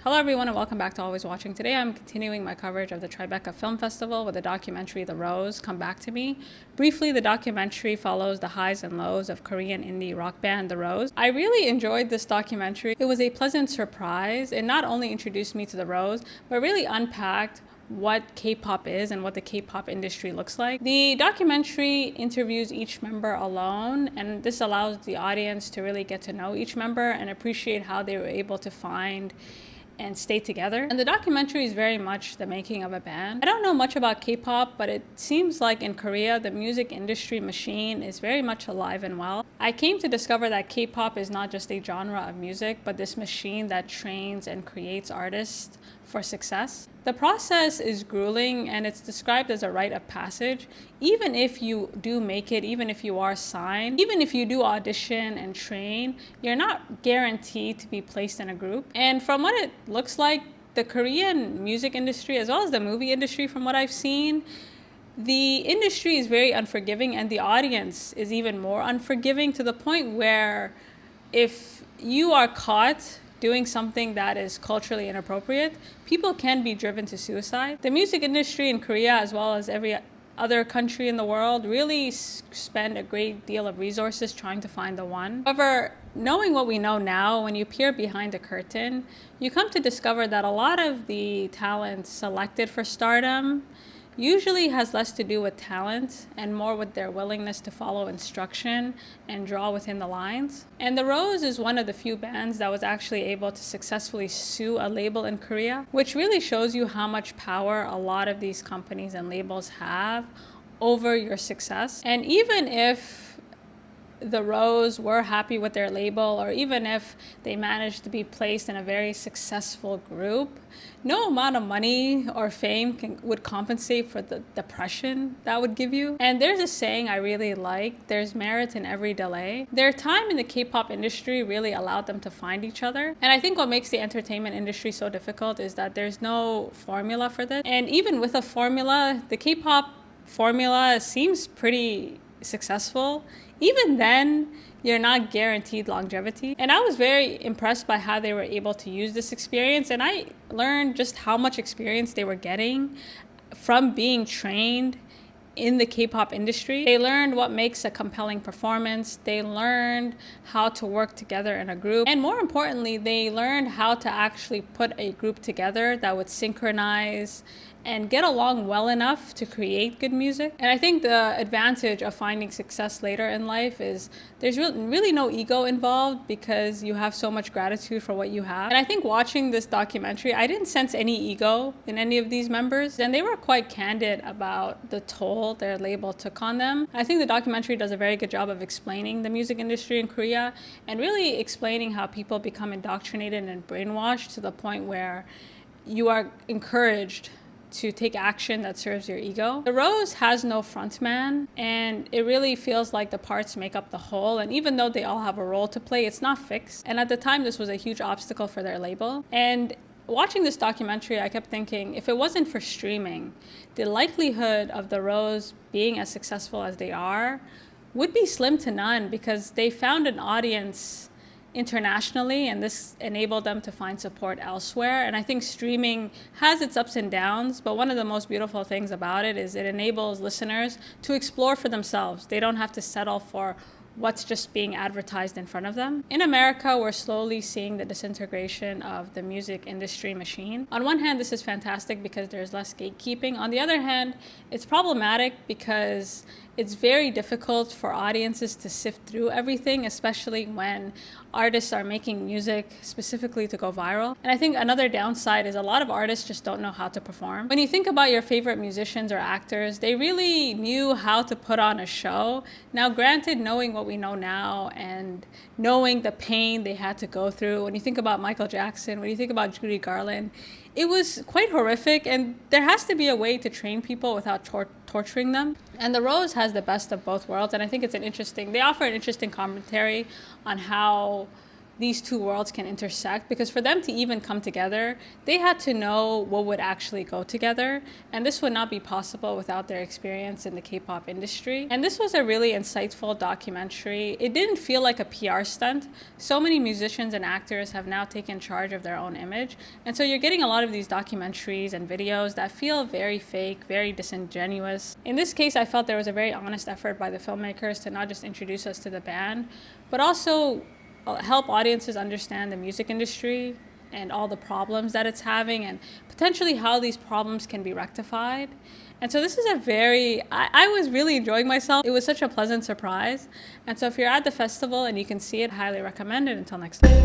Hello everyone and welcome back to Always Watching. Today I'm continuing my coverage of the Tribeca Film Festival with the documentary The Rose, Come Back to Me. Briefly, the documentary follows the highs and lows of Korean indie rock band The Rose. I really enjoyed this documentary. It was a pleasant surprise. It not only introduced me to The Rose, but really unpacked what K-pop is and what the K-pop industry looks like. The documentary interviews each member alone, and this allows the audience to really get to know each member and appreciate how they were able to find and stay together. And the documentary is very much the making of a band. I don't know much about K-pop, but it seems like in Korea, the music industry machine is very much alive and well. I came to discover that K-pop is not just a genre of music, but this machine that trains and creates artists for success. The process is grueling and it's described as a rite of passage. Even if you do make it, even if you are signed, even if you do audition and train, you're not guaranteed to be placed in a group. And from what it looks like, the Korean music industry, as well as the movie industry from what I've seen, the industry is very unforgiving and the audience is even more unforgiving, to the point where if you are caught doing something that is culturally inappropriate, people can be driven to suicide. The music industry in Korea, as well as every other country in the world, really spend a great deal of resources trying to find the one. However, knowing what we know now, when you peer behind the curtain, you come to discover that a lot of the talent selected for stardom usually has less to do with talent and more with their willingness to follow instruction and draw within the lines. And The Rose is one of the few bands that was actually able to successfully sue a label in Korea, which really shows you how much power a lot of these companies and labels have over your success. And even if The Rose were happy with their label, or even if they managed to be placed in a very successful group, no amount of money or fame would compensate for the depression that would give you. And there's a saying I really like: there's merit in every delay. Their time in the K-pop industry really allowed them to find each other. And I think what makes the entertainment industry so difficult is that there's no formula for this. And even with a formula, the K-pop formula seems pretty successful. Even then, you're not guaranteed longevity. And I was very impressed by how they were able to use this experience. And I learned just how much experience they were getting from being trained in the K-pop industry. They learned what makes a compelling performance. They learned how to work together in a group. And more importantly, they learned how to actually put a group together that would synchronize and get along well enough to create good music. And I think the advantage of finding success later in life is there's really no ego involved, because you have so much gratitude for what you have. And I think watching this documentary, I didn't sense any ego in any of these members, and they were quite candid about the toll their label took on them. I think the documentary does a very good job of explaining the music industry in Korea and really explaining how people become indoctrinated and brainwashed to the point where you are encouraged to take action that serves your ego. The Rose has no frontman, and it really feels like the parts make up the whole. And even though they all have a role to play, it's not fixed. And at the time, this was a huge obstacle for their label. And watching this documentary, I kept thinking, if it wasn't for streaming, the likelihood of The Rose being as successful as they are would be slim to none, because they found an audience internationally, and this enabled them to find support elsewhere. And I think streaming has its ups and downs, but one of the most beautiful things about it is it enables listeners to explore for themselves. They don't have to settle for what's just being advertised in front of them. In America, we're slowly seeing the disintegration of the music industry machine. On one hand, this is fantastic because there's less gatekeeping. On the other hand, it's problematic because it's very difficult for audiences to sift through everything, especially when artists are making music specifically to go viral. And I think another downside is a lot of artists just don't know how to perform. When you think about your favorite musicians or actors, they really knew how to put on a show. Now, granted, knowing what we know now and knowing the pain they had to go through, when you think about Michael Jackson, when you think about Judy Garland, it was quite horrific, and there has to be a way to train people without torturing them. And The Rose has the best of both worlds, and I think they offer an interesting commentary on how these two worlds can intersect, because for them to even come together, they had to know what would actually go together. And this would not be possible without their experience in the K-pop industry. And this was a really insightful documentary. It didn't feel like a PR stunt. So many musicians and actors have now taken charge of their own image. And so you're getting a lot of these documentaries and videos that feel very fake, very disingenuous. In this case, I felt there was a very honest effort by the filmmakers to not just introduce us to the band, but also help audiences understand the music industry and all the problems that it's having, and potentially how these problems can be rectified. And so this is I was really enjoying myself. It was such a pleasant surprise. And so if you're at the festival and you can see it, I highly recommend it. Until next time.